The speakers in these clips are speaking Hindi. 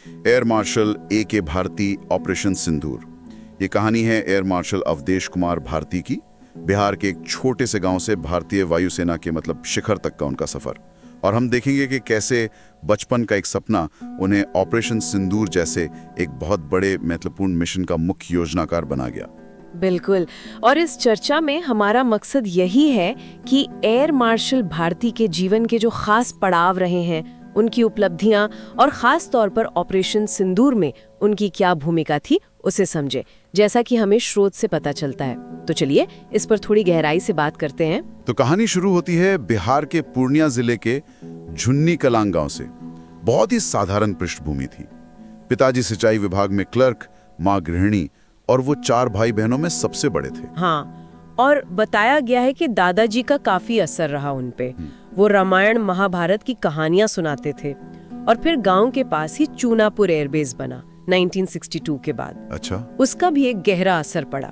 Air marshal A.K. Bharti, operation Sindoor. ये कहानी है एयर मार्शल अवधेश कुमार भारती की। बिहार के एक छोटे से गांव से भारतीय वायुसेना के शिखर तक का उनका सफर। और हम देखेंगे कि कैसे बचपन का एक सपना उन्हें ऑपरेशन सिंदूर जैसे एक बहुत बड़े महत्वपूर्ण मिशन का मुख्य योजनाकार बना गया। बिल्कुल। और इस चर्चा में हमारा मकसद यही है कि एयर मार्शल भारती के जीवन के जो खास पड़ाव रहे हैं, उनकी उपलब्धियां और खास तौर पर ऑपरेशन सिंदूर में उनकी क्या भूमिका थी उसे समझे, जैसा कि हमें स्रोत से पता चलता है। तो चलिए इस पर थोड़ी गहराई से बात करते हैं। तो कहानी शुरू होती है बिहार के पूर्णिया जिले के झुन्नी कलांग गांव से। बहुत ही साधारण पृष्ठभूमि थी। पिताजी सिंचाई विभाग में क्लर्क, माँ गृहिणी और वो 4 भाई बहनों में सबसे बड़े थे। हाँ, और बताया गया है कि दादाजी का काफी असर रहा उन पे। वो रामायण महाभारत की कहानियां सुनाते थे और फिर गांव के पास ही चूनापुर एयरबेस बना 1962 के बाद। अच्छा। उसका भी एक गहरा असर पड़ा।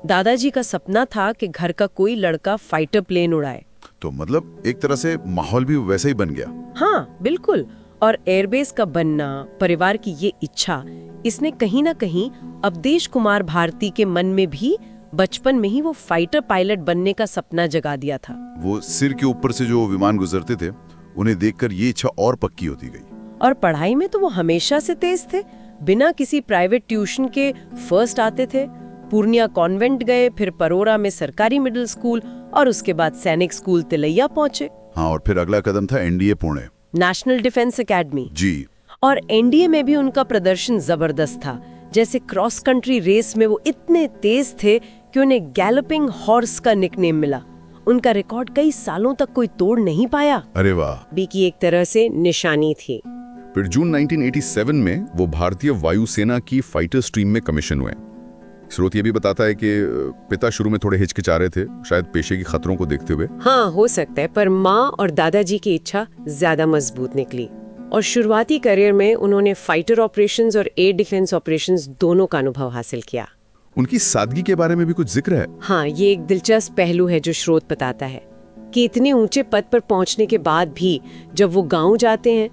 दादाजी का सपना था कि घर का कोई लड़का फाइटर प्लेन उड़ाए। तो एक तरह से माहौल भी वैसे ही बन गया। हाँ बिल्कुल। और एयरबेस का बनना, परिवार की ये इच्छा, इसने कहीं ना कहीं अवधेश कुमार भारती के मन में भी बचपन में ही वो फाइटर पायलट बनने का सपना जगा दिया था। वो सिर के ऊपर से जो विमान गुजरते थे, उन्हें देखकर ये इच्छा और पक्की होती गई। और पढ़ाई में तो वो हमेशा से तेज थे। बिना किसी प्राइवेट ट्यूशन के फर्स्ट आते थे। पूर्णिया कॉन्वेंट गए, फिर परोरा में सरकारी मिडिल स्कूल और उसके बाद सैनिक स्कूल तिलैया पहुंचे। हाँ, और फिर अगला कदम था NDA Pune, national defence academy ji. और NDA में भी उनका प्रदर्शन जबरदस्त था। जैसे क्रॉस कंट्री रेस में वो इतने तेज थे कि उन्हें गैलोपिंग हॉर्स का निकनेम मिला। उनका रिकॉर्ड कई सालों तक कोई तोड़ नहीं पाया। अरे वाह। बी की एक तरह से निशानी थी। फिर जून 1987 में वो भारतीय वायुसेना की फाइटर स्ट्रीम में कमीशन हुए। स्रोत ये भी बताता है कि पिता शुरू में थोड़े हिचकिचा रहे थे, शायद पेशे के खतरों को देखते हुए। हाँ, हो सकता है, पर माँ और दादाजी की इच्छा ज्यादा मजबूत निकली और शुरुआती करियर में उन्होंने फाइटर ऑपरेशंस और एयर डिफेंस ऑपरेशंस दोनों का अनुभव हासिल किया। उनकी सादगी के बारे में भी कुछ जिक्र है। हाँ, ये एक दिलचस्प पहलू है जो स्रोत बताता है कि इतने ऊंचे पद पर पहुंचने के बाद भी जब वो गांव जाते हैं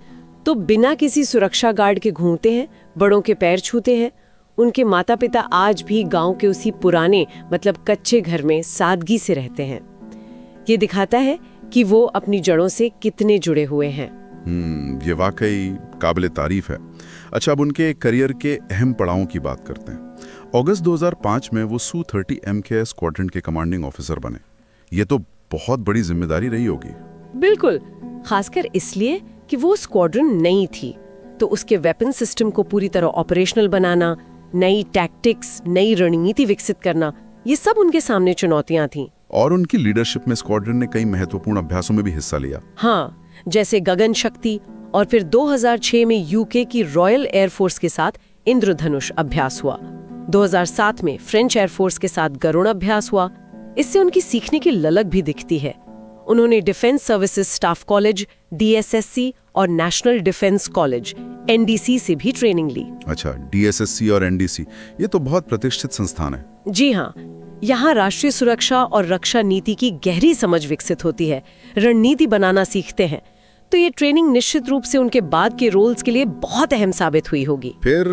तो बिना किसी सुरक्षा गार्ड के घूमते हैं, बड़ों के पैर छूते हैं। उनके माता पिता आज भी गांव के उसी पुराने कच्चे घर में सादगी से रहते हैं। ये दिखाता है कि वो अपनी जड़ों से कितने जुड़े हुए हैं। ये वाकई काबिले तारीफ है। अच्छा, अब उनके करियर के अहम पड़ावों की बात करते हैं। अगस्त 2005 में वो Su-30 MKS स्क्वाड्रन के कमांडिंग ऑफिसर बने। ये तो बहुत बड़ी जिम्मेदारी रही होगी। बिल्कुल, खासकर इसलिए कि वो स्क्वाड्रन नई थी, तो उसके वेपन सिस्टम को पूरी तरह ऑपरेशनल बनाना, नई टैक्टिक्स, नई रणनीति विकसित करना, ये सब उनके सामने चुनौतियां थीं। और उनकी लीडरशिप में स्क्वाड्रन ने कई महत्वपूर्ण अभ्यासों में भी हिस्सा लिया। हाँ, जैसे गगन शक्ति और फिर 2006 में यूके की रॉयल एयरफोर्स के साथ इंद्रधनुष अभ्यास हुआ। 2007 में फ्रेंच एयरफोर्स के साथ गरुण अभ्यास हुआ। इससे उनकी सीखने की ललक भी दिखती है। उन्होंने defence services staff college, DSSC और नेशनल डिफेंस कॉलेज NDC से भी ट्रेनिंग ली। अच्छा, DSSC और NDC, ये तो बहुत प्रतिष्ठित संस्थान है। जी हाँ, यहाँ राष्ट्रीय सुरक्षा और रक्षा नीति की गहरी समझ विकसित होती है, रणनीति बनाना सीखते हैं। तो ये ट्रेनिंग निश्चित रूप से उनके बाद के रोल्स के लिए बहुत अहम साबित हुई होगी। फिर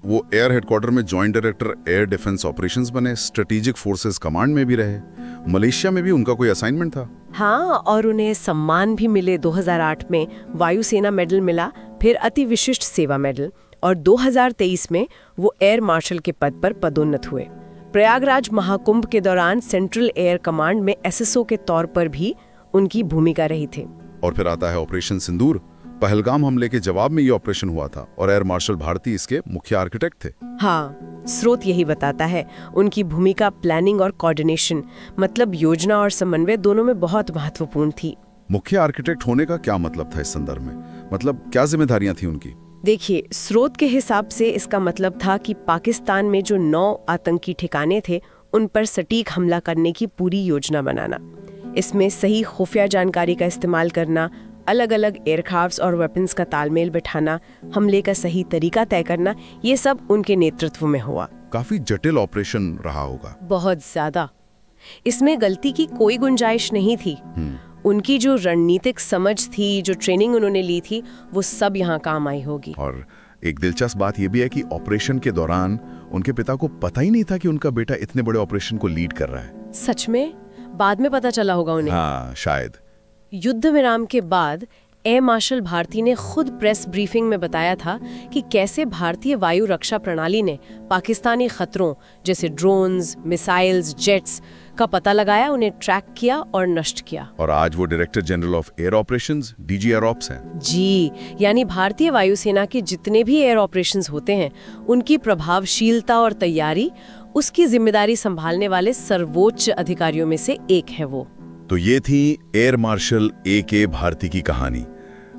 वो एयर हेडक्वार्टर में joint director air defence operations बने, स्ट्रेटेजिक फोर्सेस कमांड में भी रहे। मलेशिया में भी उनका कोई असाइनमेंट था। हाँ, और उन्हें सम्मान भी मिले। 2008 में वायुसेना मेडल मिला, फिर अति विशिष्ट सेवा मेडल, और 2023 में वो एयर मार्शल के पद पर पदोन्नत हुए। प्रयागराज महाकुंभ के दौरान सेंट्रल एयर कमांड में SSO के तौर पर भी उनकी भूमिका रही थी। और फिर आता है ऑपरेशन सिंदूर। पहलगाम हमले के जवाब में ये ऑपरेशन हुआ था और एयर मार्शल भारती इसके मुख्य आर्किटेक्ट थे। हाँ, स्रोत यही बताता है उनकी भूमिका प्लानिंग और कोऑर्डिनेशन, योजना और समन्वय दोनों में बहुत महत्वपूर्ण थी। मुख्य आर्किटेक्ट होने का क्या मतलब था इस संदर्भ में? क्या जिम्मेदारियां थी उनकी? देखिए, स्रोत के हिसाब से इसका मतलब था कि पाकिस्तान में जो 9 आतंकी ठिकाने थे, उन पर सटीक हमला करने की पूरी योजना बनाना। इसमें सही खुफिया जानकारी का इस्तेमाल करना, अलग अलग एयरक्राफ्ट्स और वेपन्स का तालमेल बिठाना, हमले का सही तरीका तय करना, ये सब उनके नेतृत्व में हुआ। काफी जटिल ऑपरेशन रहा होगा। बहुत ज्यादा। इसमें गलती की कोई गुंजाइश नहीं थी। उनकी जो रणनीतिक समझ थी, जो ट्रेनिंग उन्होंने ली थी, वो सब यहाँ काम आई होगी। और एक दिलचस्प बात यह भी है कि ऑपरेशन के दौरान उनके पिता को पता ही नहीं था कि उनका बेटा इतने बड़े ऑपरेशन को लीड कर रहा है। सच में? बाद में पता चला होगा उन्हें। हाँ, शायद। युद्ध विराम के बाद एयर मार्शल भारती ने खुद प्रेस ब्रीफिंग में बताया था कि कैसे भारतीय वायु रक्षा प्रणाली ने पाकिस्तानी खतरों जैसे ड्रोन्स, मिसाइल्स, जेट्स का पता लगाया, उन्हें ट्रैक किया और नष्ट किया। और आज वो director general of air operations, DG air ops हैं। जी, यानी भारतीय वायुसेना के जितने भी एयर ऑपरेशंस होते हैं उनकी प्रभावशीलता और तैयारी, उसकी जिम्मेदारी संभालने वाले सर्वोच्च अधिकारियों में से एक है वो। तो ये थी एयर मार्शल A.K. भारती की कहानी।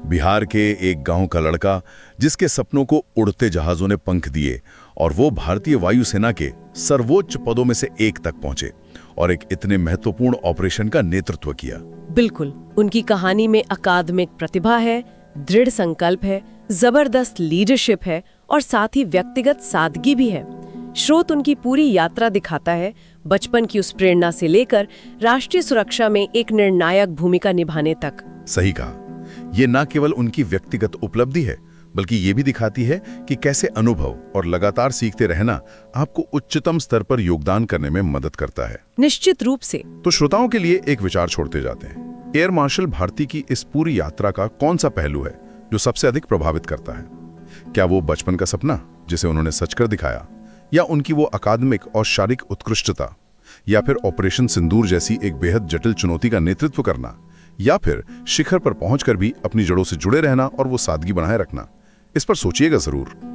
बिहार के एक गांव का लड़का जिसके सपनों को उड़ते जहाजों ने पंख दिए और वो भारतीय वायुसेना के सर्वोच्च पदों में से एक तक पहुंचे और एक इतने महत्वपूर्ण ऑपरेशन का नेतृत्व किया। बिल्कुल, उनकी कहानी में अकादमिक प्रतिभा है, दृढ़ संकल्प है, जबरदस्त लीडरशिप है और साथ ही व्यक्तिगत सादगी भी है। स्रोत उनकी पूरी यात्रा दिखाता है, बचपन की उस प्रेरणा से लेकर राष्ट्रीय सुरक्षा में एक निर्णायक भूमिका निभाने तक। सही कहा। ये न केवल उनकी व्यक्तिगत उपलब्धि है, बल्कि ये भी दिखाती है कि कैसे अनुभव और लगातार सीखते रहना आपको उच्चतम स्तर पर योगदान करने में मदद करता है। निश्चित रूप से। तो श्रोताओं के लिए एक विचार छोड़ते जाते हैं। एयर मार्शल भारती की इस पूरी यात्रा का कौन सा पहलू है जो सबसे अधिक प्रभावित करता है? क्या वो बचपन का सपना जिसे उन्होंने सच कर दिखाया, या उनकी वो अकादमिक और शारीरिक उत्कृष्टता, या फिर ऑपरेशन सिंदूर जैसी एक बेहद जटिल चुनौती का नेतृत्व करना, या फिर शिखर पर पहुंचकर भी अपनी जड़ों से जुड़े रहना और वो सादगी बनाए रखना? इस पर सोचिएगा जरूर।